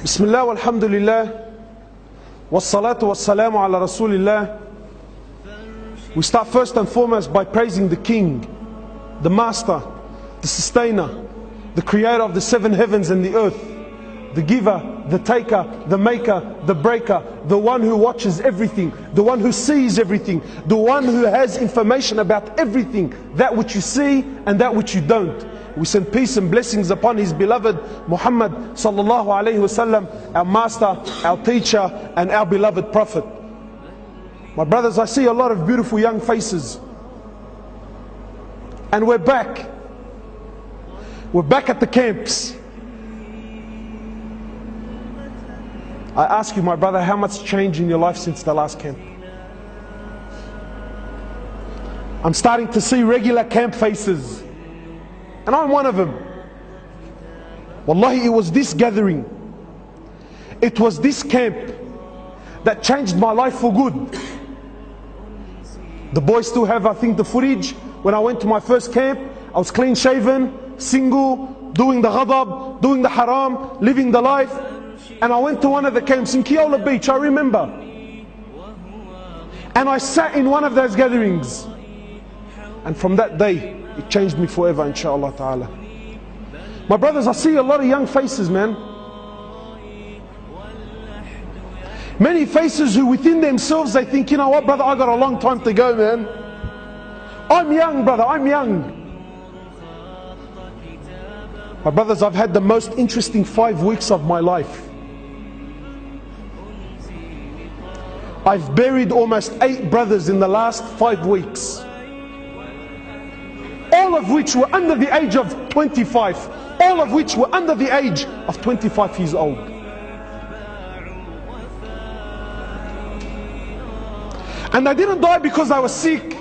Bismillah walhamdulillah wassalatu wassalamu ala rasulillah. We start first and foremost by praising the King, the Master, the Sustainer, the Creator of the seven heavens and the earth, the Giver, the Taker, the Maker, the Breaker, the one who watches everything, the one who sees everything, the one who has information about everything, that which you see and that which you don't. We send peace and blessings upon His beloved Muhammad sallallahu alayhi wasallam, our master, our teacher, and our beloved Prophet. My brothers, I see a lot of beautiful young faces. And we're back. We're back at the camps. I ask you, my brother, how much changed in your life since the last camp? I'm starting to see regular camp faces. And I'm one of them. Wallahi, it was this gathering, it was this camp that changed my life for good. The boys still have, I think, the footage. When I went to my first camp, I was clean shaven, single, doing the ghadab, doing the haram, living the life. And I went to one of the camps in Kiola Beach, I remember. And I sat in one of those gatherings. And from that day, it changed me forever, inshallah ta'ala. My brothers, I see a lot of young faces, man. Many faces who within themselves, they think, you know what, brother, I got a long time to go, man. I'm young, brother, I'm young. My brothers, I've had the most interesting 5 weeks of my life. I've buried almost 8 brothers in the last 5 weeks. All of which were under the age of 25. All of which were under the age of 25 years old. And they didn't die because they were sick.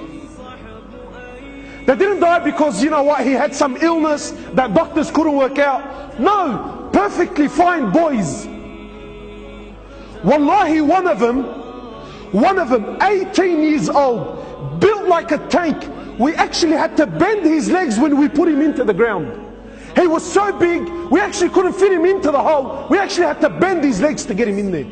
They didn't die because, you know what, he had some illness that doctors couldn't work out. No, perfectly fine boys. Wallahi, one of them, 18 years old, built like a tank. We actually had to bend his legs when we put him into the ground. He was so big, we actually couldn't fit him into the hole. We actually had to bend his legs to get him in there.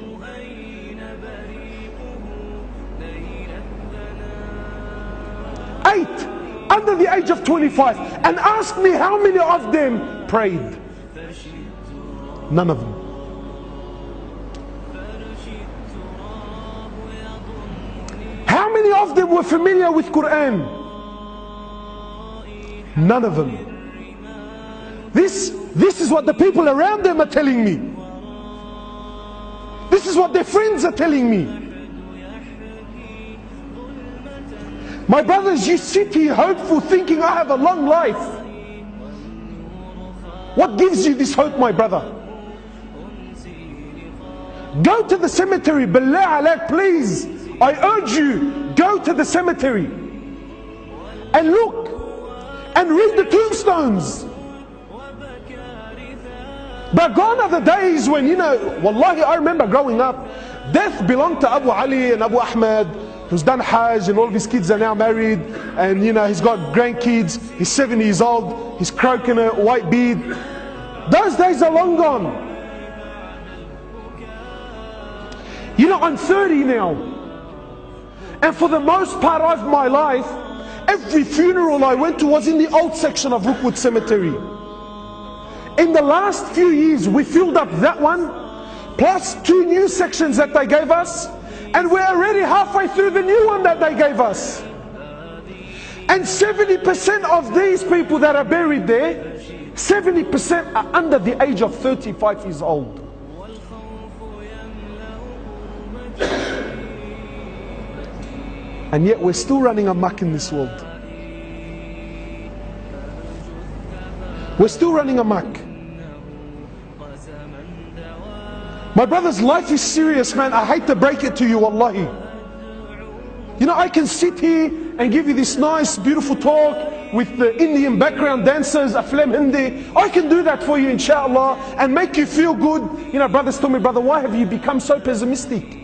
Eight, under the age of 25. And ask me how many of them prayed. None of them. How many of them were familiar with Quran? None of them. This is what the people around them are telling me. This is what their friends are telling me. My brothers, you sit here hopeful, thinking I have a long life. What gives you this hope, my brother? Go to the cemetery, billah alaik, please. I urge you, go to the cemetery and look and read the tombstones. But gone are the days when, you know, wallahi, I remember growing up, death belonged to Abu Ali and Abu Ahmed, who's done Hajj, and all of his kids are now married, and you know, he's got grandkids, he's 70 years old, he's croaking a white beard. Those days are long gone. You know, I'm 30 now, and for the most part of my life, every funeral I went to was in the old section of Rookwood Cemetery. In the last few years, we filled up that one, plus 2 new sections that they gave us, and we're already halfway through the new one that they gave us. And 70% of these people that are buried there, 70% are under the age of 35 years old. And yet we're still running amok in this world. We're still running amok. My brothers, life is serious, man. I hate to break it to you, wallahi. You know, I can sit here and give you this nice, beautiful talk with the Indian background dancers, Aflam Hindi. I can do that for you, inshallah, and make you feel good. You know, brothers tell me, brother, why have you become so pessimistic?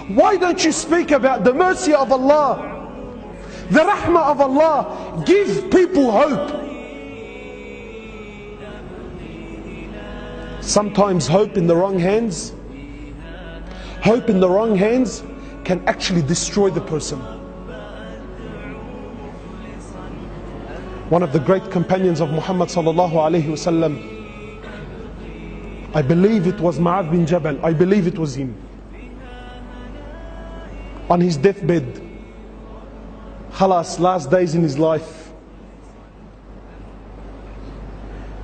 Why don't you speak about the mercy of Allah, the rahmah of Allah? Give people hope. Sometimes hope in the wrong hands, hope in the wrong hands can actually destroy the person. One of the great companions of Muhammad sallallahu alayhi wasallam, I believe it was Mu'adh bin Jabal, I believe it was him, on his deathbed, khalas, last days in his life,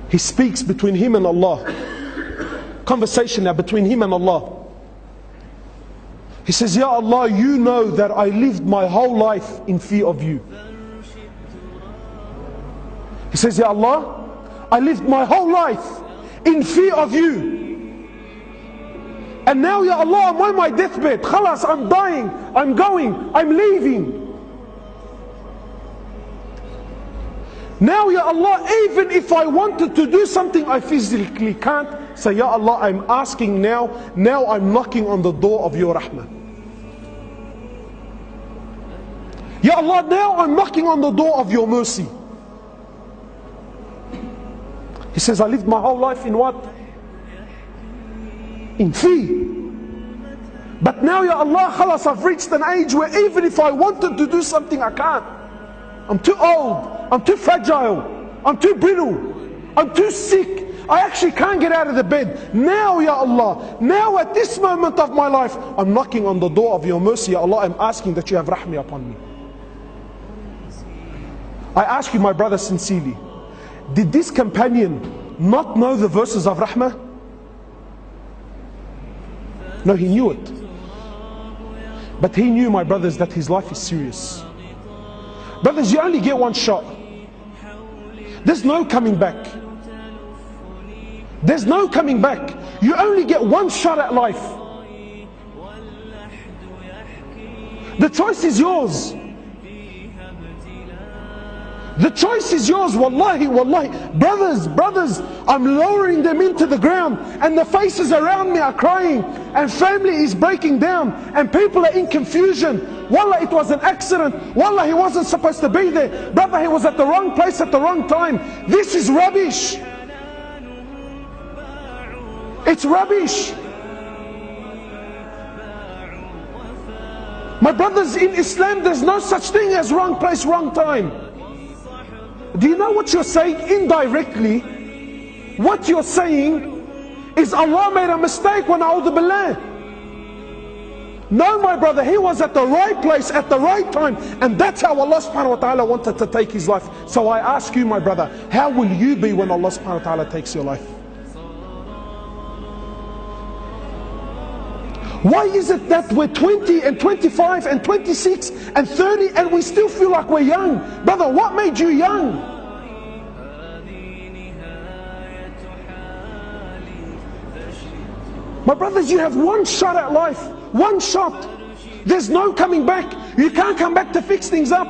he speaks between him and Allah, conversation now between him and Allah. He says, Ya Allah, you know that I lived my whole life in fear of you. He says, Ya Allah, I lived my whole life in fear of you. And now, Ya Allah, I'm on my deathbed. Khalas, I'm dying, I'm going, I'm leaving. Now, Ya Allah, even if I wanted to do something, I physically can't. Say, Ya Allah, I'm asking now I'm knocking on the door of your rahmah. Ya Allah, now I'm knocking on the door of your mercy. He says, I lived my whole life in what? In fear. But now, Ya Allah, khalas, I've reached an age where even if I wanted to do something, I can't. I'm too old, I'm too fragile, I'm too brittle, I'm too sick. I actually can't get out of the bed. Now, Ya Allah, now at this moment of my life, I'm knocking on the door of your mercy. Ya Allah, I'm asking that you have rahmah upon me. I ask you, my brother, sincerely, did this companion not know the verses of rahmah? No, he knew it. But he knew, my brothers, that his life is serious. Brothers, you only get one shot. There's no coming back. There's no coming back. You only get one shot at life. The choice is yours. The choice is yours. Wallahi, wallahi. Brothers, I'm lowering them into the ground, and the faces around me are crying, and family is breaking down, and people are in confusion. Wallah, it was an accident. Wallah, he wasn't supposed to be there. Brother, he was at the wrong place at the wrong time. This is rubbish. It's rubbish. My brothers, in Islam, there's no such thing as wrong place, wrong time. Do you know what you're saying? Indirectly, what you're saying is Allah made a mistake when a'udhu billah. No, my brother, he was at the right place at the right time, and that's how Allah subhanahu wa ta'ala wanted to take his life. So I ask you, my brother, how will you be when Allah subhanahu wa ta'ala takes your life? Why is it that we're 20 and 25 and 26 and 30 and we still feel like we're young? Brother, what made you young? My brothers, you have one shot at life. One shot. There's no coming back. You can't come back to fix things up.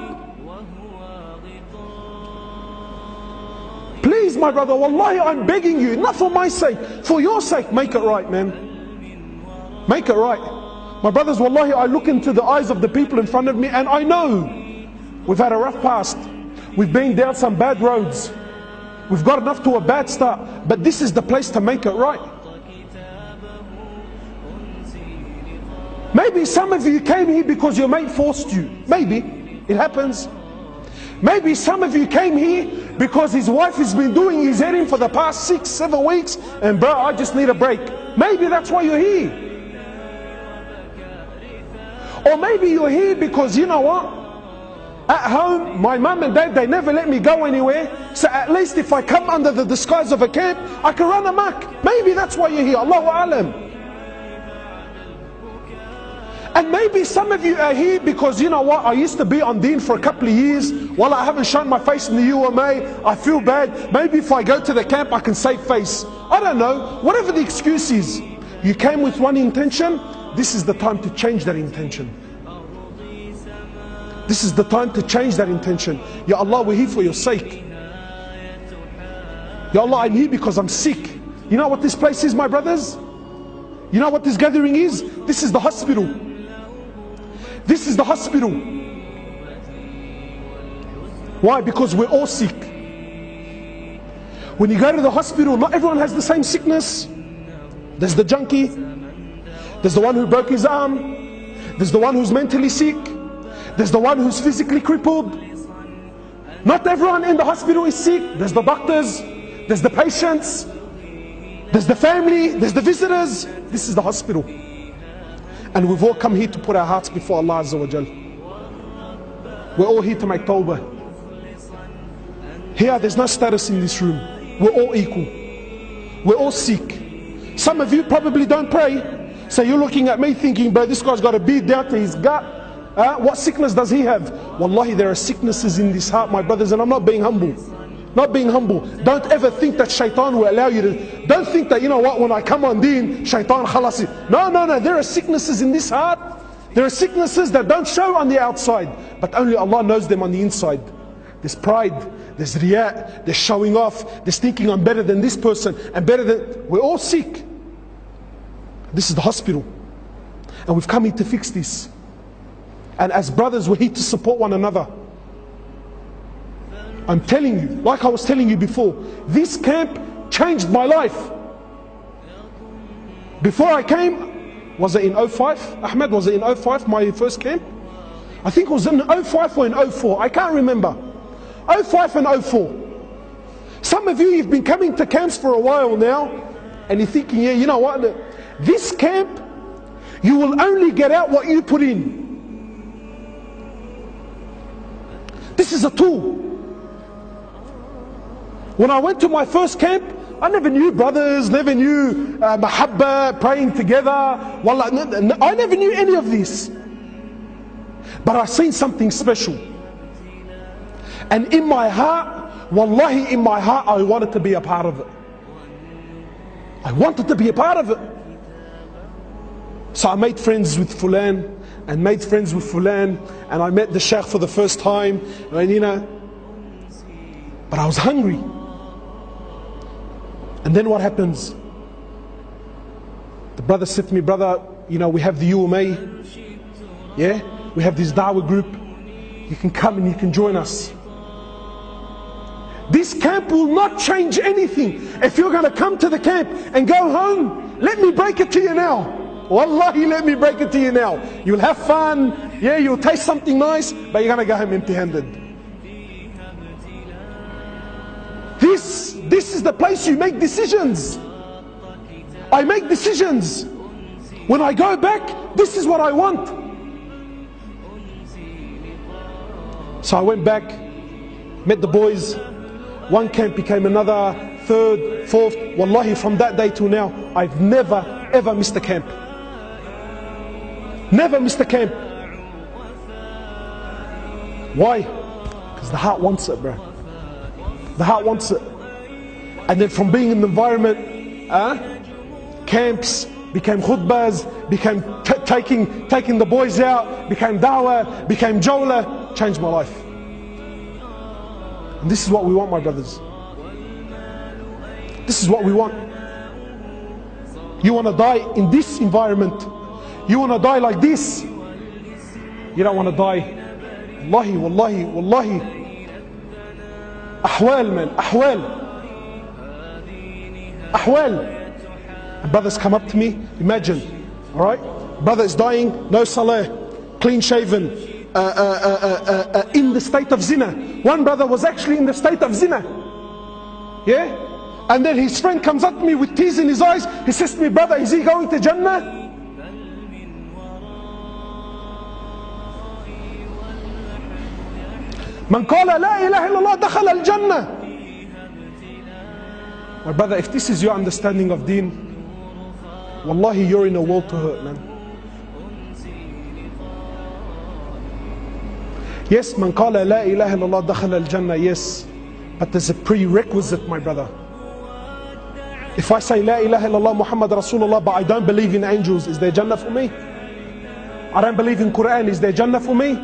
Please, my brother, wallahi, I'm begging you, not for my sake, for your sake, make it right, man. Make it right. My brothers, wallahi, I look into the eyes of the people in front of me, and I know we've had a rough past. We've been down some bad roads. We've got enough to a bad start. But this is the place to make it right. Maybe some of you came here because your mate forced you. Maybe. It happens. Maybe some of you came here because his wife has been doing his heading for the past 6-7 weeks, and bro, I just need a break. Maybe that's why you're here. Or maybe you're here because, you know what? At home, my mum and dad, they never let me go anywhere. So at least if I come under the disguise of a camp, I can run amok. Maybe that's why you're here. Allahu Alam. And maybe some of you are here because, you know what? I used to be on deen for a couple of years. Well, I haven't shown my face in the UMA. I feel bad. Maybe if I go to the camp, I can save face. I don't know. Whatever the excuse is. You came with one intention. This is the time to change that intention. This is the time to change that intention. Ya Allah, we're here for your sake. Ya Allah, I'm here because I'm sick. You know what this place is, my brothers? You know what this gathering is? This is the hospital. This is the hospital. Why? Because we're all sick. When you go to the hospital, not everyone has the same sickness. There's the junkie. There's the one who broke his arm. There's the one who's mentally sick. There's the one who's physically crippled. Not everyone in the hospital is sick. There's the doctors. There's the patients. There's the family. There's the visitors. This is the hospital. And we've all come here to put our hearts before Allah Azza wa Jal. We're all here to make tawbah. Here, there's no status in this room. We're all equal. We're all sick. Some of you probably don't pray. So you're looking at me thinking, bro, this guy's got a beard down to his gut. What sickness does he have? Wallahi, there are sicknesses in this heart, my brothers, and I'm not being humble. Not being humble. Don't ever think that shaitan will allow you to. Don't think that, you know what, when I come on deen, shaitan khalasi. No. There are sicknesses in this heart. There are sicknesses that don't show on the outside, but only Allah knows them on the inside. There's pride, there's riyah, there's showing off, there's thinking I'm better than this person, and better than. We're all sick. This is the hospital. And we've come here to fix this. And as brothers, we're here to support one another. I'm telling you, like I was telling you before, this camp changed my life. Before I came, was it in 05? Ahmed, was it in 05, my first camp? I think it was in 05 or in 04, I can't remember. 05 and 04. Some of you, you've been coming to camps for a while now, and you're thinking, yeah, you know what, this camp, you will only get out what you put in. This is a tool. When I went to my first camp, I never knew brothers, never knew mahabba, praying together. Wallah, I never knew any of this. But I seen something special. And in my heart, wallahi, in my heart, I wanted to be a part of it. I wanted to be a part of it. So I made friends with Fulan, and made friends with Fulan, and I met the Shaykh for the first time, and you know, but I was hungry. And then what happens? The brother said to me, brother, you know, we have the UMA, yeah, we have this da'wah group, you can come and you can join us. This camp will not change anything. If you're going to come to the camp and go home, let me break it to you now. Wallahi, let me break it to you now. You'll have fun, yeah, you'll taste something nice, but you're going to go home empty-handed. This is the place you make decisions. I make decisions. When I go back, this is what I want. So I went back, met the boys. One camp became another, third, fourth. Wallahi, from that day till now, I've never ever missed a camp. Never missed a camp. Why? Because the heart wants it, bro. The heart wants it. And then from being in the environment, camps, became khutbahs, became taking the boys out, became dawah, became jawla, changed my life. And this is what we want, my brothers. This is what we want. You want to die in this environment. You want to die like this. You don't want to die. Wallahi, wallahi, wallahi. Ahwal, man, ahwal. Ahwal. Brothers come up to me, imagine, alright? Brother is dying, no salah, clean shaven, in the state of zina. One brother was actually in the state of zina. Yeah? And then his friend comes up to me with tears in his eyes. He says to me, brother, is he going to Jannah? Man qala la ilaha illallah dakhala al-Jannah. My brother, if this is your understanding of deen, wallahi, you're in a world to hurt, man. Yes, man qala la ilaha illallah dakhala al-Jannah, yes. But there's a prerequisite, my brother. If I say la ilaha illallah Muhammad Rasulullah, but I don't believe in angels, is there Jannah for me? I don't believe in Quran, is there Jannah for me?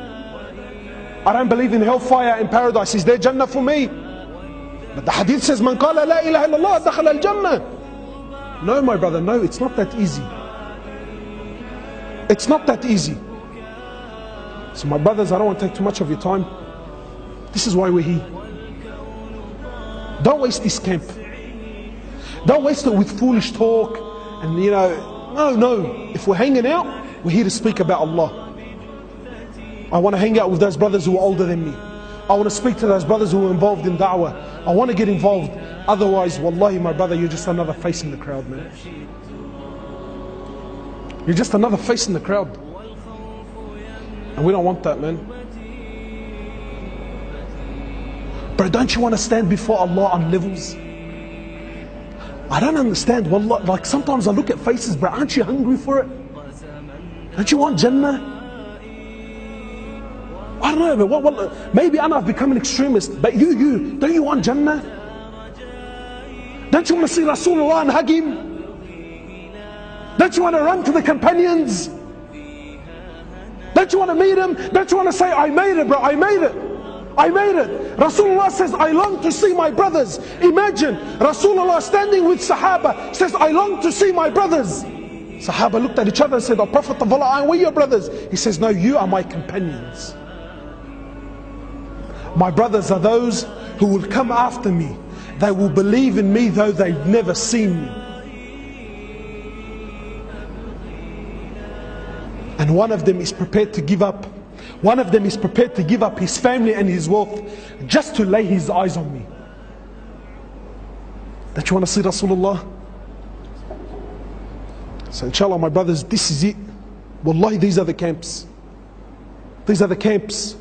I don't believe in hellfire and paradise, is there Jannah for me? But the hadith says, man qala la ilaha illallah dakhala al-Jannah. No, my brother, no, it's not that easy. It's not that easy. So my brothers, I don't want to take too much of your time. This is why we're here. Don't waste this camp. Don't waste it with foolish talk, And no. If we're hanging out, we're here to speak about Allah. I want to hang out with those brothers who are older than me. I want to speak to those brothers who are involved in da'wah. I want to get involved. Otherwise, wallahi, my brother, you're just another face in the crowd, man. You're just another face in the crowd. And we don't want that, man. But don't you want to stand before Allah on levels? I don't understand. Wallah, like sometimes I look at faces, bro. Aren't you hungry for it? Don't you want Jannah? I don't know, but maybe I've become an extremist. But you, don't you want Jannah? Don't you want to see Rasulullah and hug him? Don't you want to run to the companions? Don't you want to meet him? Don't you want to say, I made it, bro, I made it. I made it. Rasulullah says, I long to see my brothers. Imagine Rasulullah standing with Sahaba, says, I long to see my brothers. Sahaba looked at each other and said, O Prophet of Allah, we're your brothers. He says, no, you are my companions. My brothers are those who will come after me. They will believe in me though they've never seen me. And one of them is prepared to give up. One of them is prepared to give up his family and his wealth just to lay his eyes on me. Don't you want to see Rasulullah? So inshallah, my brothers, this is it. Wallahi, these are the camps. These are the camps.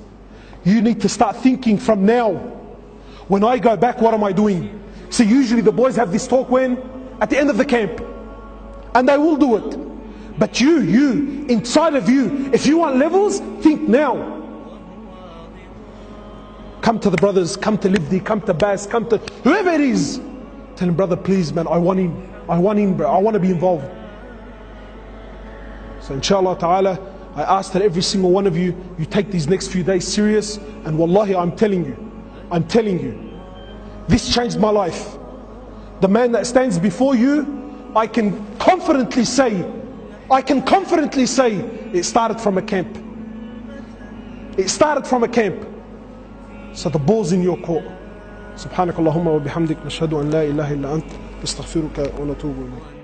You need to start thinking from now. When I go back, what am I doing? See, usually the boys have this talk when? At the end of the camp. And they will do it. But you, inside of you, if you want levels, think now. Come to the brothers, come to Libdi, come to Bas, come to whoever it is. Tell him, brother, please, man, I want in. I want in, bro. I want to be involved. So inshallah ta'ala, I ask that every single one of you take these next few days serious. And wallahi, I'm telling you, this changed my life. The man that stands before you, I can confidently say, it started from a camp. It started from a camp. So the ball's in your court. Subhanakallahumma wa bihamdik, nashhadu an la ilaha illa ant, nastaghfiruka wa natubu ilayk.